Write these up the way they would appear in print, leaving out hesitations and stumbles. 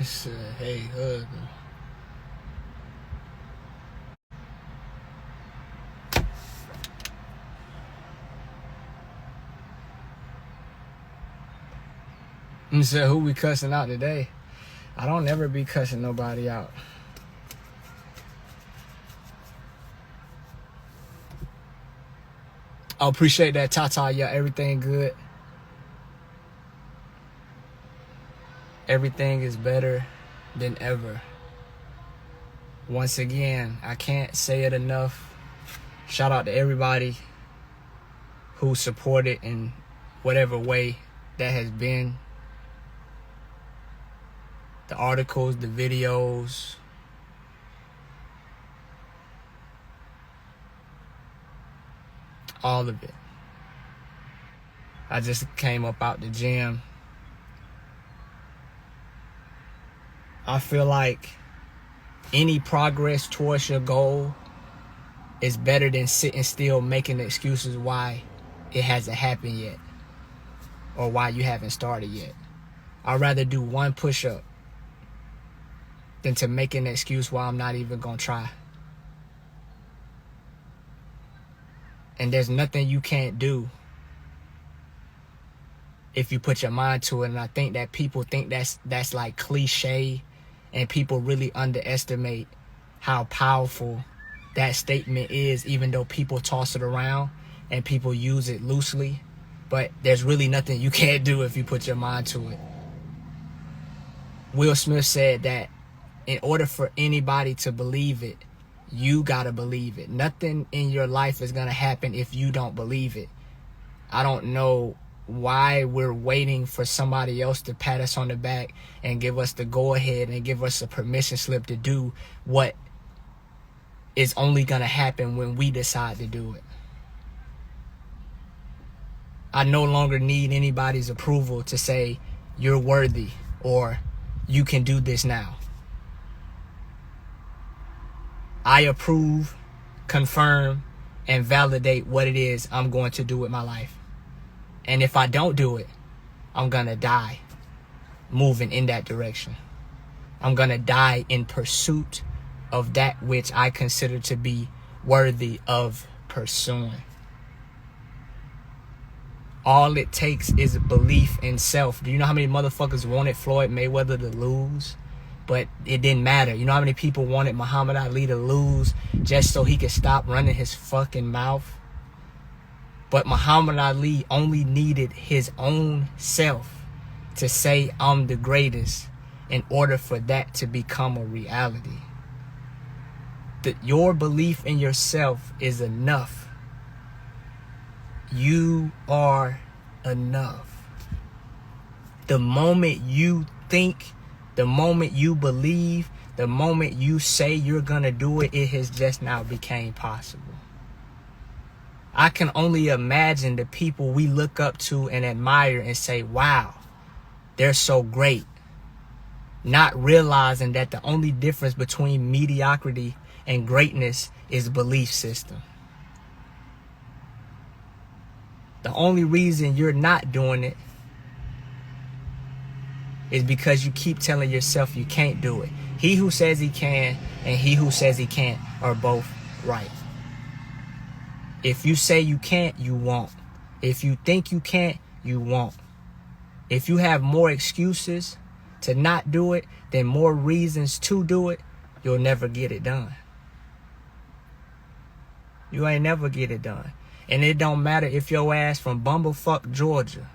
Said, hey, husband. He said, who we cussing out today? I don't ever be cussing nobody out. I appreciate that, Tata. Yeah, everything good. Everything is better than ever. Once again, I can't say it enough. Shout out to everybody who supported in whatever way that has been. The articles, the videos. All of it. I just came up out the gym. I feel like any progress towards your goal is better than sitting still making excuses why it hasn't happened yet or why you haven't started yet. I'd rather do one push-up than to make an excuse why I'm not even gonna try. And there's nothing you can't do if you put your mind to it. And I think that people think that's like cliche, and people really underestimate how powerful that statement is, even though people toss it around and people use it loosely. But there's really nothing you can't do if you put your mind to it. Will Smith said that in order for anybody to believe it, you gotta believe it. Nothing in your life is gonna happen if you don't believe it. I don't know why we're waiting for somebody else to pat us on the back and give us the go ahead and give us a permission slip to do what is only gonna happen when we decide to do it. I no longer need anybody's approval to say you're worthy or you can do this now. I approve, confirm, and validate what it is I'm going to do with my life. And if I don't do it, I'm gonna die moving in that direction. I'm gonna die in pursuit of that which I consider to be worthy of pursuing. All it takes is belief in self. Do you know how many motherfuckers wanted Floyd Mayweather to lose? But it didn't matter. You know how many people wanted Muhammad Ali to lose just so he could stop running his fucking mouth? But Muhammad Ali only needed his own self to say, I'm the greatest, in order for that to become a reality. That your belief in yourself is enough. You are enough. The moment you think, the moment you believe, the moment you say you're gonna do it, it has just now became possible. I can only imagine the people we look up to and admire and say, wow, they're so great. Not realizing that the only difference between mediocrity and greatness is belief system. The only reason you're not doing it is because you keep telling yourself you can't do it. He who says he can and he who says he can't are both right. If you say you can't, you won't. If you think you can't, you won't. If you have more excuses to not do it than more reasons to do it, you'll never get it done. You ain't never get it done. And it don't matter if your ass from Bumblefuck, Georgia.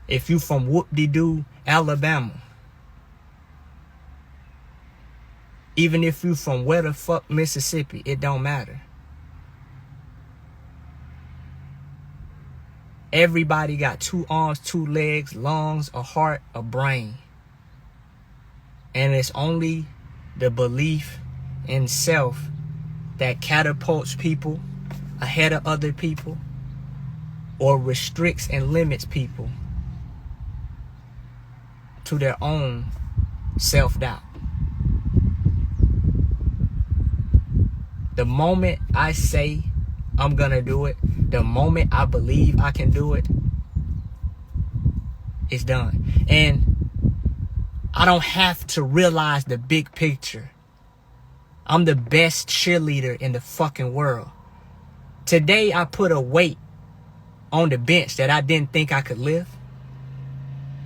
If you from Whoop-de-Doo, Alabama. Even if you from where the fuck, Mississippi, it don't matter. Everybody got 2 arms, 2 legs, lungs, a heart, a brain. And it's only the belief in self that catapults people ahead of other people or restricts and limits people to their own self-doubt. The moment I say I'm gonna do it, the moment I believe I can do it, it's done. And I don't have to realize the big picture. I'm the best cheerleader in the fucking world. Today, I put a weight on the bench that I didn't think I could lift.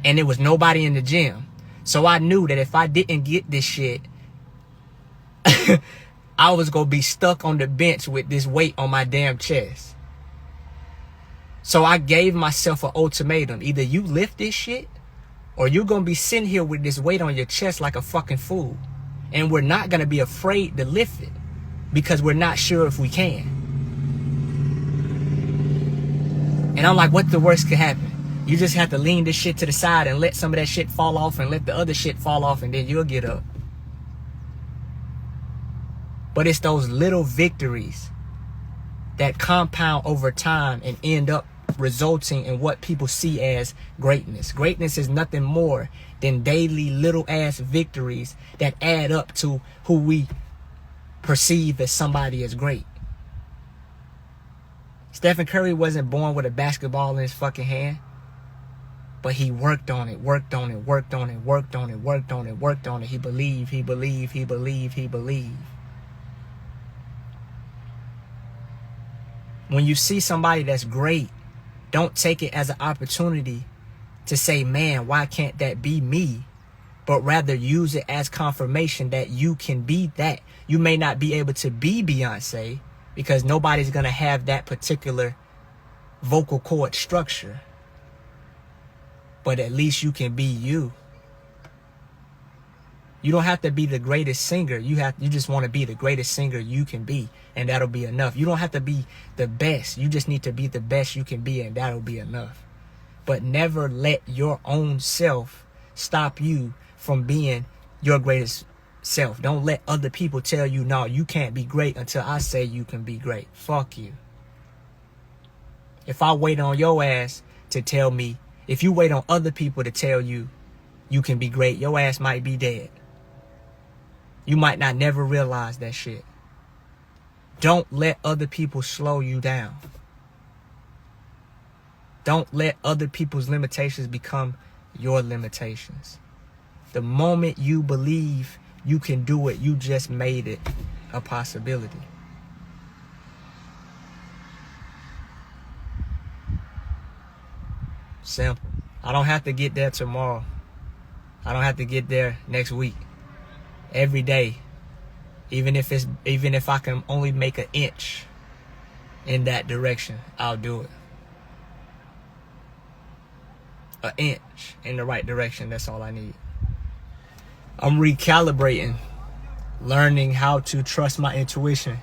And there was nobody in the gym. So I knew that if I didn't get this shit, I was going to be stuck on the bench with this weight on my damn chest. So I gave myself an ultimatum. Either you lift this shit, or you're going to be sitting here with this weight on your chest like a fucking fool. And we're not going to be afraid to lift it because we're not sure if we can. And I'm like, what the worst could happen? You just have to lean this shit to the side and let some of that shit fall off and let the other shit fall off, and then you'll get up. But it's those little victories that compound over time and end up resulting in what people see as greatness. Greatness is nothing more than daily little ass victories that add up to who we perceive as somebody as great. Stephen Curry wasn't born with a basketball in his fucking hand, but he worked on it, worked on it, worked on it, worked on it, worked on it, worked on it. He believed, he believed, he believed, he believed. When you see somebody that's great, don't take it as an opportunity to say, man, why can't that be me? But rather use it as confirmation that you can be that. You may not be able to be Beyonce because nobody's going to have that particular vocal cord structure. But at least you can be you. You don't have to be the greatest singer. You just want to be the greatest singer you can be, and that'll be enough. You don't have to be the best. You just need to be the best you can be, and that'll be enough. But never let your own self stop you from being your greatest self. Don't let other people tell you, no, you can't be great until I say you can be great. Fuck you. If I wait on your ass to tell me, if you wait on other people to tell you you can be great, your ass might be dead. You might not never realize that shit. Don't let other people slow you down. Don't let other people's limitations become your limitations. The moment you believe you can do it, you just made it a possibility. Simple. I don't have to get there tomorrow. I don't have to get there next week. Every day, even if I can only make an inch in that direction, I'll do it. An inch in the right direction, that's all I need. I'm recalibrating, learning how to trust my intuition.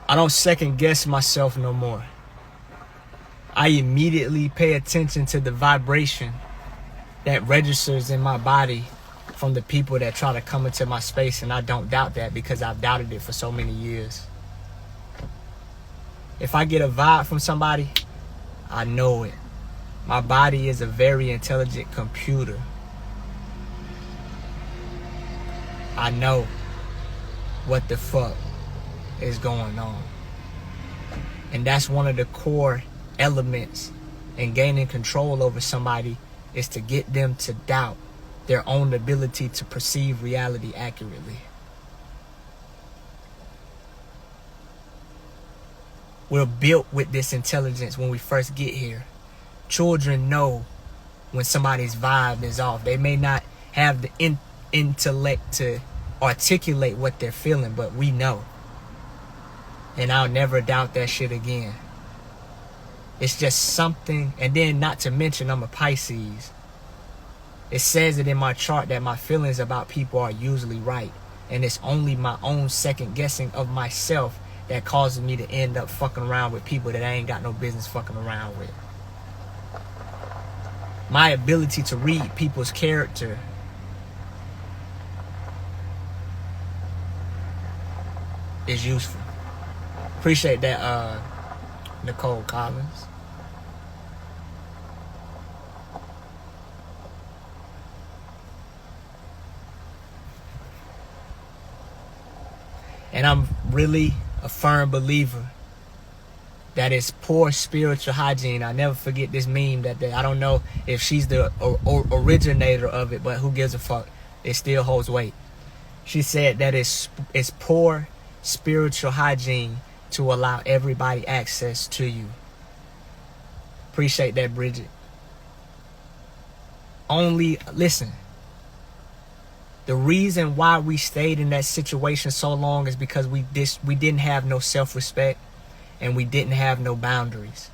I don't second guess myself no more. I immediately pay attention to the vibration that registers in my body from the people that try to come into my space, and I don't doubt that because I've doubted it for so many years. If I get a vibe from somebody, I know it. My body is a very intelligent computer. I know what the fuck is going on. And that's one of the core elements in gaining control over somebody, is to get them to doubt their own ability to perceive reality accurately. We're built with this intelligence when we first get here. Children know when somebody's vibe is off. They may not have the intellect to articulate what they're feeling, but we know. And I'll never doubt that shit again. It's just something. And then not to mention I'm a Pisces. It says it in my chart that my feelings about people are usually right. And it's only my own second guessing of myself that causes me to end up fucking around with people that I ain't got no business fucking around with. My ability to read people's character is useful. Appreciate that, Nicole Collins. And I'm really a firm believer That is poor spiritual hygiene. I never forget this meme that I don't know if she's the originator of it, but who gives a fuck? It still holds weight. She said that it's poor spiritual hygiene to allow everybody access to you. Appreciate that, Bridget. Listen. The reason why we stayed in that situation so long is because we didn't have no self-respect and we didn't have no boundaries.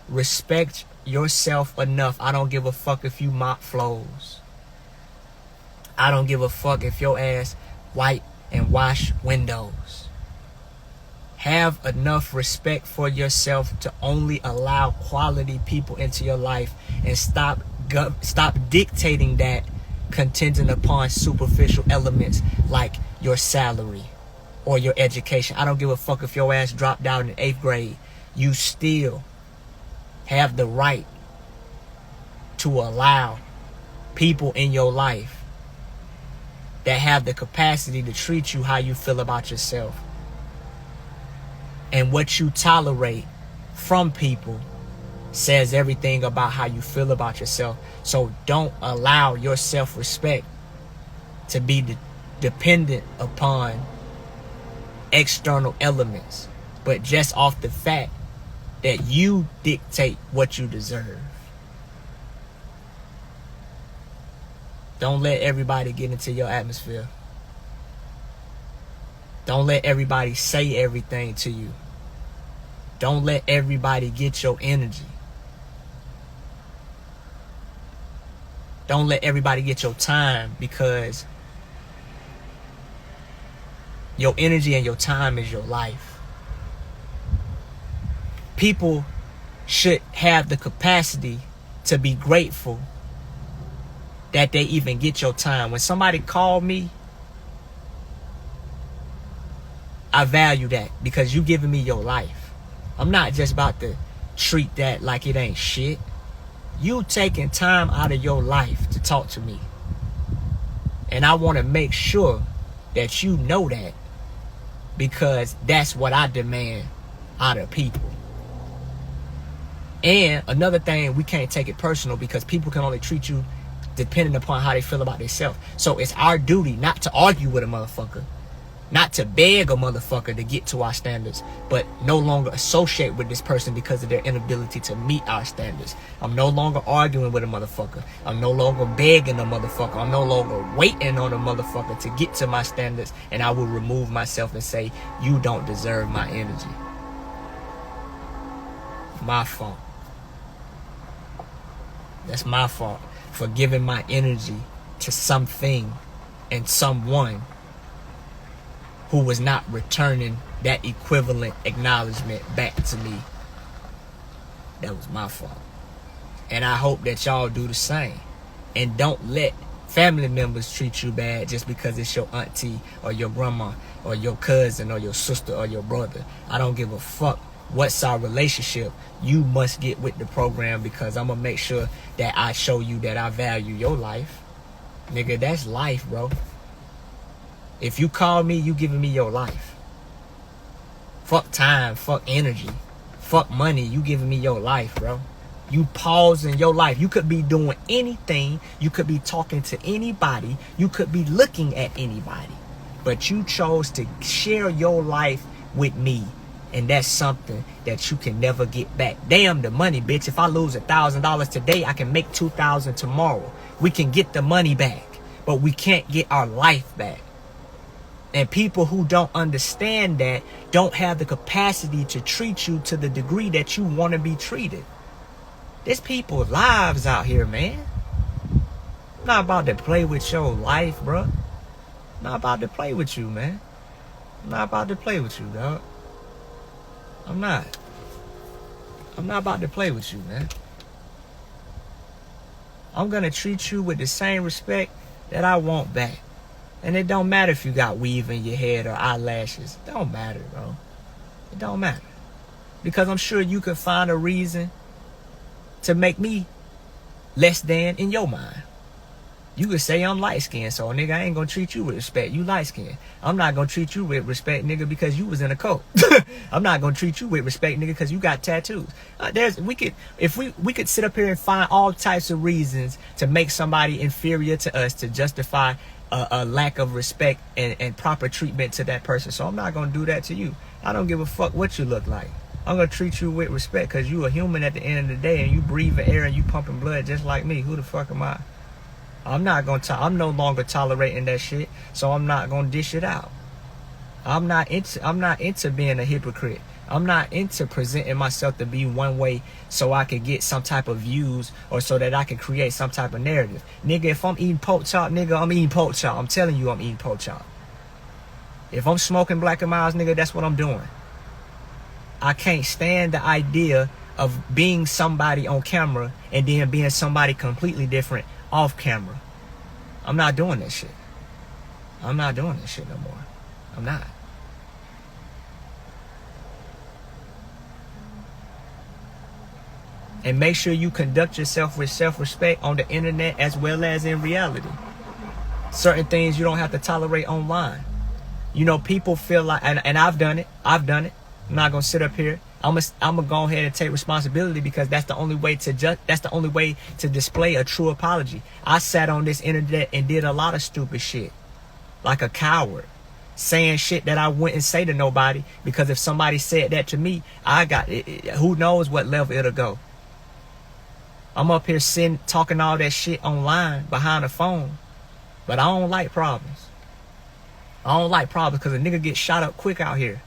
Respect yourself enough. I don't give a fuck if you mop floors. I don't give a fuck if your ass wipe and wash windows. Have enough respect for yourself to only allow quality people into your life and stop dictating that contingent upon superficial elements like your salary or your education. I don't give a fuck if your ass dropped out in 8th grade. You still have the right to allow people in your life that have the capacity to treat you how you feel about yourself. And what you tolerate from people says everything about how you feel about yourself. So don't allow your self-respect to be dependent upon external elements, but just off the fact that you dictate what you deserve. Don't let everybody get into your atmosphere. Don't let everybody say everything to you. Don't let everybody get your energy. Don't let everybody get your time, because your energy and your time is your life. People should have the capacity to be grateful that they even get your time. When somebody called me, I value that because you giving me your life. I'm not just about to treat that like it ain't shit. You taking time out of your life to talk to me. And I want to make sure that you know that, because that's what I demand out of people. And another thing, we can't take it personal, because people can only treat you depending upon how they feel about themselves. So it's our duty not to argue with a motherfucker, not to beg a motherfucker to get to our standards, but no longer associate with this person because of their inability to meet our standards. I'm no longer arguing with a motherfucker. I'm no longer begging a motherfucker. I'm no longer waiting on a motherfucker to get to my standards, and I will remove myself and say, you don't deserve my energy. My fault. That's my fault for giving my energy to something and someone who was not returning that equivalent acknowledgement back to me. That was my fault. And I hope that y'all do the same. And don't let family members treat you bad just because it's your auntie or your grandma or your cousin or your sister or your brother. I don't give a fuck what's our relationship. You must get with the program, because I'm gonna make sure that I show you that I value your life. Nigga, that's life, bro. If you call me, you giving me your life. Fuck time, fuck energy, fuck money. You giving me your life, bro. You pausing your life. You could be doing anything. You could be talking to anybody. You could be looking at anybody. But you chose to share your life with me. And that's something that you can never get back. Damn the money, bitch. If I lose $1,000 today, I can make $2,000 tomorrow. We can get the money back, but we can't get our life back. And people who don't understand that don't have the capacity to treat you to the degree that you want to be treated. There's people's lives out here, man. I'm not about to play with your life, bro. I'm not about to play with you, man. I'm not about to play with you, dog. I'm not about to play with you, man. I'm gonna treat you with the same respect that I want back. And it don't matter if you got weave in your head or eyelashes. It don't matter, bro. It don't matter. Because I'm sure you could find a reason to make me less than in your mind. You could say I'm light skinned, so nigga, I ain't gonna treat you with respect. You light skinned. I'm not gonna treat you with respect, nigga, because you was in a cult. I'm not gonna treat you with respect, nigga, because you got tattoos. We could sit up here and find all types of reasons to make somebody inferior to us to justify a lack of respect and proper treatment to that person. So I'm not gonna do that to you. I don't give a fuck what you look like. I'm gonna treat you with respect because you a human at the end of the day, and you breathing air and you pumping blood just like me. Who the fuck am I? I'm no longer tolerating that shit, so I'm not gonna dish it out. I'm not into being a hypocrite. I'm not into presenting myself to be one way so I can get some type of views or so that I can create some type of narrative. Nigga, if I'm eating pork chop, nigga, I'm eating pork chop. I'm telling you I'm eating pork chop. If I'm smoking Black and Milds, nigga, that's what I'm doing. I can't stand the idea of being somebody on camera and then being somebody completely different off camera. I'm not doing that shit. I'm not doing this shit no more. I'm not. And make sure you conduct yourself with self-respect on the internet as well as in reality. Certain things you don't have to tolerate online. You know, people feel like, and I've done it. I'm not gonna sit up here. I'm gonna go ahead and take responsibility because that's the only way to display a true apology. I sat on this internet and did a lot of stupid shit, like a coward, saying shit that I wouldn't say to nobody because if somebody said that to me, who knows what level it'll go. I'm up here talking all that shit online behind the phone, but I don't like problems. I don't like problems because a nigga get shot up quick out here.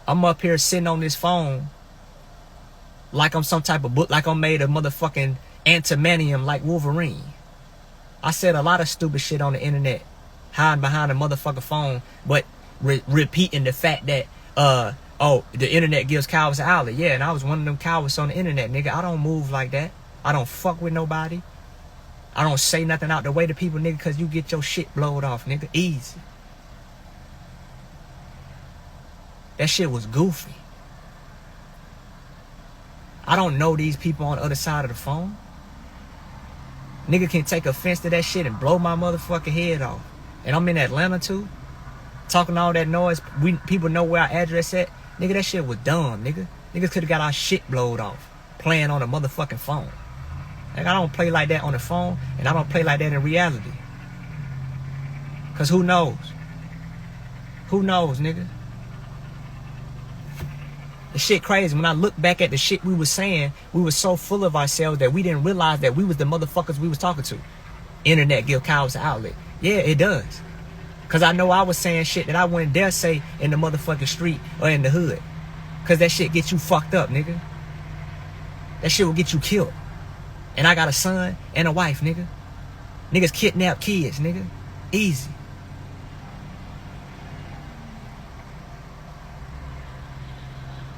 I'm up here sitting on this phone like I'm some type of book, like I'm made of motherfucking antimanium like Wolverine. I said a lot of stupid shit on the internet, hiding behind a motherfucking phone, but repeating the fact that, the internet gives cowards an outlet. Yeah, and I was one of them cowards on the internet, nigga. I don't move like that. I don't fuck with nobody. I don't say nothing out the way to people, nigga, because you get your shit blowed off, nigga. Easy. That shit was goofy. I don't know these people on the other side of the phone. Nigga can take offense to that shit and blow my motherfucking head off. And I'm in Atlanta too, talking all that noise. People know where our address at. Nigga, that shit was dumb, nigga. Niggas could have got our shit blowed off playing on a motherfucking phone. Like, I don't play like that on the phone, and I don't play like that in reality. Cause who knows? Who knows, nigga? The shit crazy. When I look back at the shit we was saying, we was so full of ourselves that we didn't realize that we was the motherfuckers we was talking to. Internet give cowards an outlet. Yeah, it does. Cause I know I was saying shit that I wouldn't dare say in the motherfucking street or in the hood. Cause that shit gets you fucked up, nigga. That shit will get you killed. And I got a son and a wife, nigga. Niggas kidnap kids, nigga. Easy.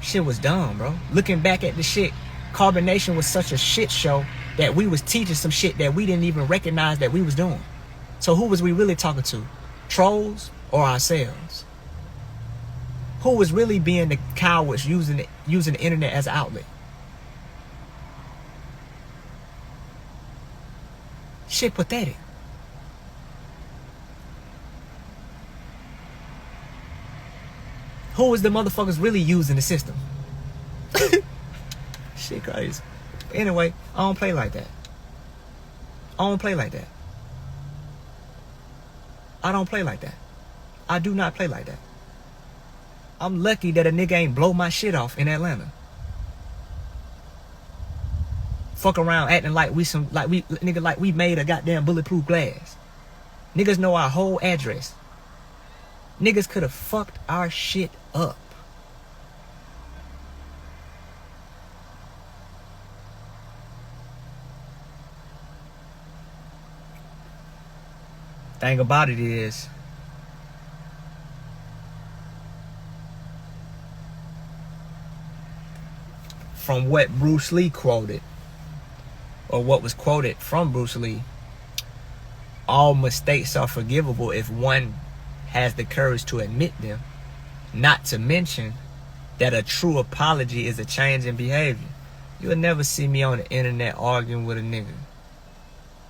Shit was dumb, bro. Looking back at the shit, Carbonation was such a shit show that we was teaching some shit that we didn't even recognize that we was doing. So who was we really talking to? Trolls or ourselves? Who was really being the cowards using the internet as an outlet? Shit pathetic. Who was the motherfuckers really using the system? Shit crazy. Anyway, I don't play like that. I don't play like that. I don't play like that. I do not play like that. I'm lucky that a nigga ain't blow my shit off in Atlanta. Fuck around acting like we made a goddamn bulletproof glass. Niggas know our whole address. Niggas could have fucked our shit up. Thing about it is, from what Bruce Lee quoted, or what was quoted from Bruce Lee, all mistakes are forgivable if one has the courage to admit them. Not to mention that a true apology is a change in behavior. You'll never see me on the internet arguing with a nigga.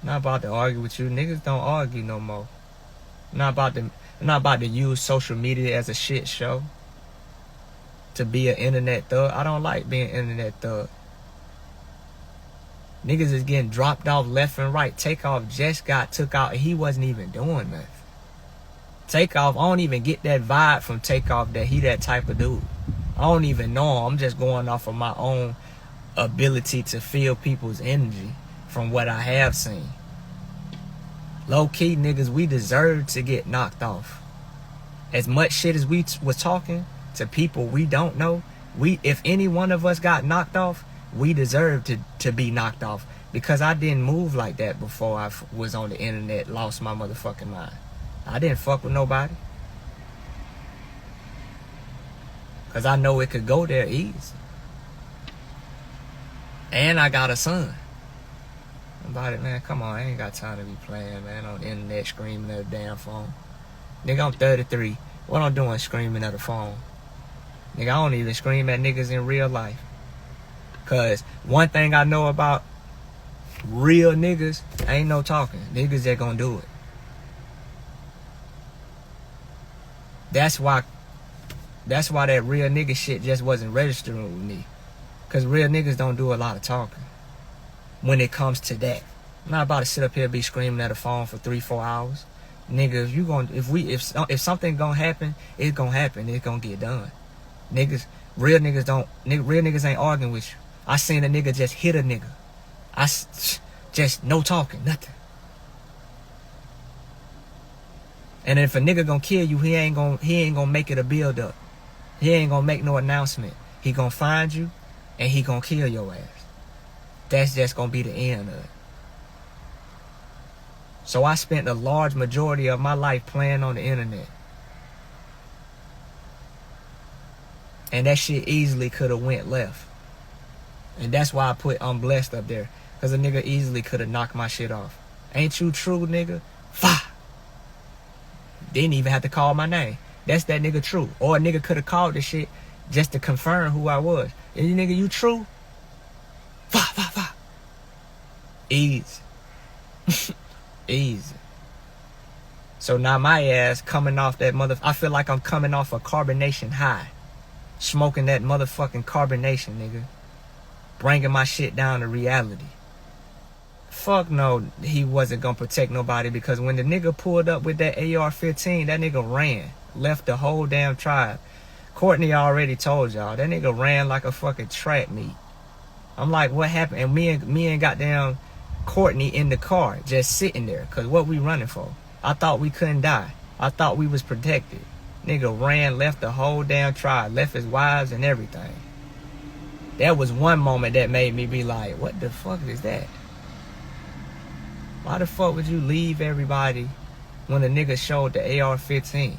I'm not about to argue with you. Niggas don't argue no more. I'm not about to use social media as a shit show to be an internet thug. I don't like being an internet thug. Niggas is getting dropped off left and right. Takeoff just got took out and he wasn't even doing nothing. Takeoff, I don't even get that vibe from Takeoff that he that type of dude. I don't even know him. I'm just going off of my own ability to feel people's energy from what I have seen. Low-key, niggas, we deserve to get knocked off. As much shit as we was talking to people we don't know, if any one of us got knocked off, we deserve to be knocked off. Because I didn't move like that before I was on the internet, lost my motherfucking mind. I didn't fuck with nobody. Because I know it could go there easy. And I got a son. About it, man, come on, I ain't got time to be playing, man, on the internet screaming at a damn phone. Nigga, I'm 33. What I'm doing screaming at a phone? Nigga, I don't even scream at niggas in real life. Cause one thing I know about real niggas, ain't no talking. Niggas that gonna do it. That's why that real nigga shit just wasn't registering with me. Cause real niggas don't do a lot of talking when it comes to that. I'm not about to sit up here and be screaming at a phone for 3-4 hours. Nigga, if something gonna happen, it's gonna happen. It's gonna get done. Real niggas ain't arguing with you. I seen a nigga just hit a nigga. Just no talking, nothing. And if a nigga gonna kill you, he ain't gonna make it a build up. He ain't gonna make no announcement. He gonna find you and he gonna kill your ass. That's just gonna be the end of it. So I spent a large majority of my life playing on the internet. And that shit easily could have went left. And that's why I put unblessed up there. Cause a nigga easily could have knocked my shit off. Ain't you true, nigga? Fa! Didn't even have to call my name. That's that nigga true. Or a nigga could have called this shit just to confirm who I was. And you nigga, you true? Fa, fa, fa. Easy. Easy. So now my ass coming off that I feel like I'm coming off a carbonation high. Smoking that motherfucking carbonation, nigga. Bringing my shit down to reality. Fuck no, he wasn't gonna protect nobody, because when the nigga pulled up with that AR-15, that nigga ran. Left the whole damn tribe. Courtney already told y'all, that nigga ran like a fucking track meet. I'm like, what happened? And me and goddamn Courtney in the car, just sitting there. Cause what we running for? I thought we couldn't die. I thought we was protected. Nigga ran, left the whole damn tribe, left his wives and everything. That was one moment that made me be like, what the fuck is that? Why the fuck would you leave everybody when a nigga showed the AR-15?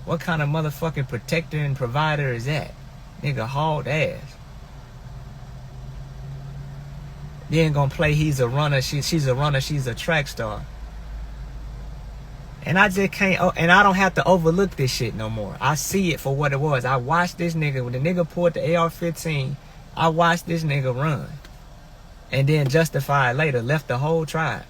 What kind of motherfucking protector and provider is that? Nigga hauled ass. They ain't gonna play he's a runner, she's a runner, she's a track star. And I just can't, and I don't have to overlook this shit no more. I see it for what it was. I watched this nigga, when the nigga pulled the AR-15, I watched this nigga run. And then justify it later, left the whole tribe.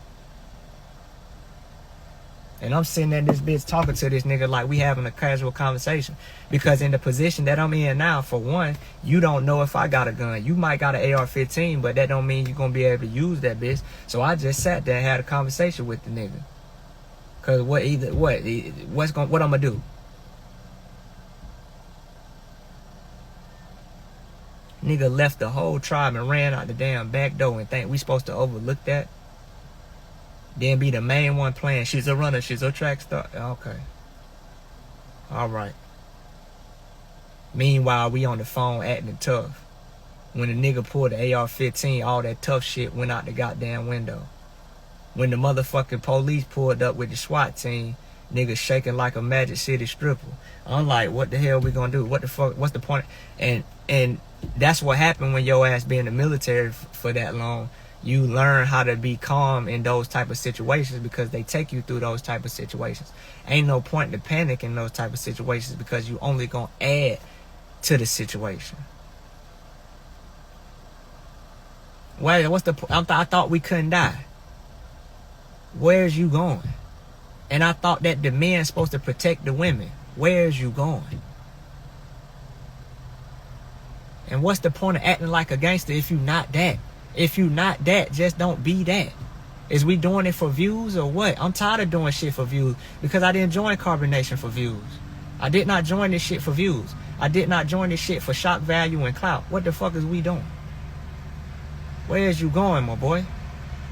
And I'm sitting at this bitch talking to this nigga like we having a casual conversation. Because in the position that I'm in now, for one, you don't know if I got a gun. You might got an AR-15, but that don't mean you're gonna be able to use that bitch. So I just sat there and had a conversation with the nigga. Cause what I'm gonna do? Nigga left the whole tribe and ran out the damn back door and think we supposed to overlook that? Then be the main one playing, she's a runner, she's a track star. Okay. Alright. Meanwhile, we on the phone acting tough. When the nigga pulled the AR-15, all that tough shit went out the goddamn window. When the motherfucking police pulled up with the SWAT team, niggas shaking like a Magic City stripper. I'm like, what the hell we gonna do? What the fuck? What's the point? And that's what happened when your ass be in the military for that long. You learn how to be calm in those type of situations because they take you through those type of situations. Ain't no point to panic in those type of situations because you only gonna add to the situation. What's the? I thought we couldn't die. Where's you going? And I thought that the men's supposed to protect the women. Where's you going? And what's the point of acting like a gangster if you not that? If you not that, just don't be that. Is we doing it for views or what? I'm tired of doing shit for views because I didn't join Carbonation for views. I did not join this shit for views. I did not join this shit for shock value and clout. What the fuck is we doing? Where's you going, my boy?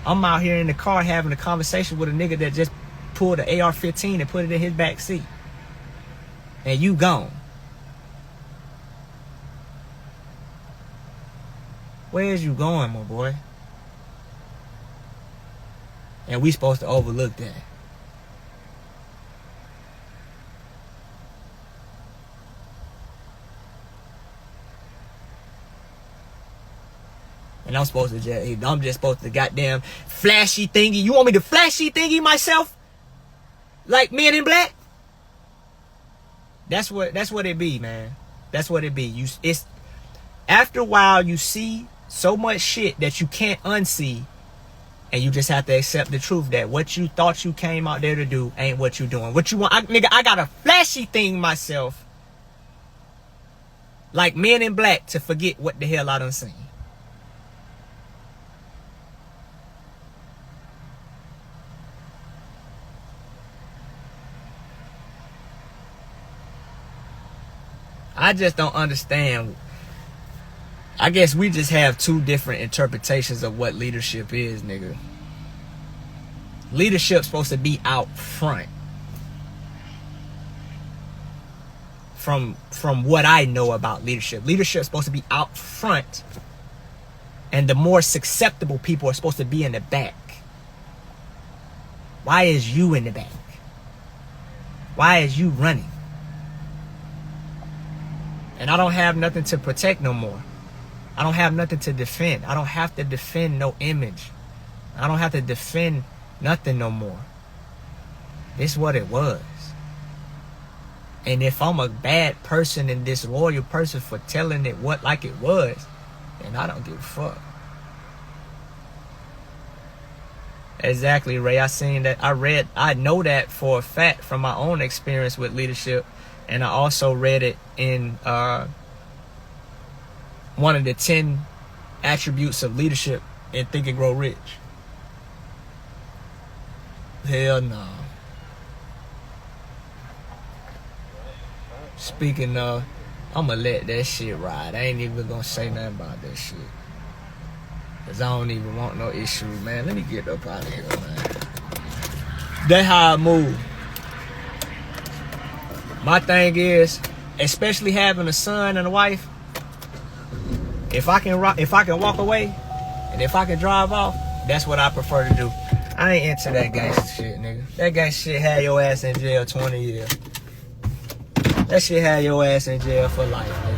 I'm out here in the car having a conversation with a nigga that just pulled an AR-15 and put it in his back seat. And you gone. Where's you going, my boy? And we supposed to overlook that. And I'm just supposed to goddamn flashy thingy. You want me to flashy thingy myself? Like Men in Black? That's what it be, man. That's what it be. It's after a while you see so much shit that you can't unsee, and you just have to accept the truth that what you thought you came out there to do ain't what you doing. What you want, nigga, I got a flashy thing myself. Like Men in Black to forget what the hell I done seen. I just don't understand. I guess we just have two different interpretations of what leadership is, nigga. Leadership's supposed to be out front. From what I know about leadership. Leadership's supposed to be out front. And the more susceptible people are supposed to be in the back. Why is you in the back? Why is you running? And I don't have nothing to protect no more. I don't have nothing to defend. I don't have to defend no image. I don't have to defend nothing no more. This is what it was. And if I'm a bad person and disloyal person for telling it what like it was, then I don't give a fuck. Exactly, Ray. I seen that. I know that for a fact from my own experience with leadership. And I also read it in one of the 10 attributes of leadership in Think and Grow Rich. Hell no. Speaking of, I'ma let that shit ride. I ain't even gonna say nothing about that shit. Cause I don't even want no issues, man. Let me get up out of here, man. That's how I move. My thing is, especially having a son and a wife, if I can walk away and if I can drive off, that's what I prefer to do. I ain't into that gangster shit, nigga. That gangster shit had your ass in jail 20 years. That shit had your ass in jail for life, nigga.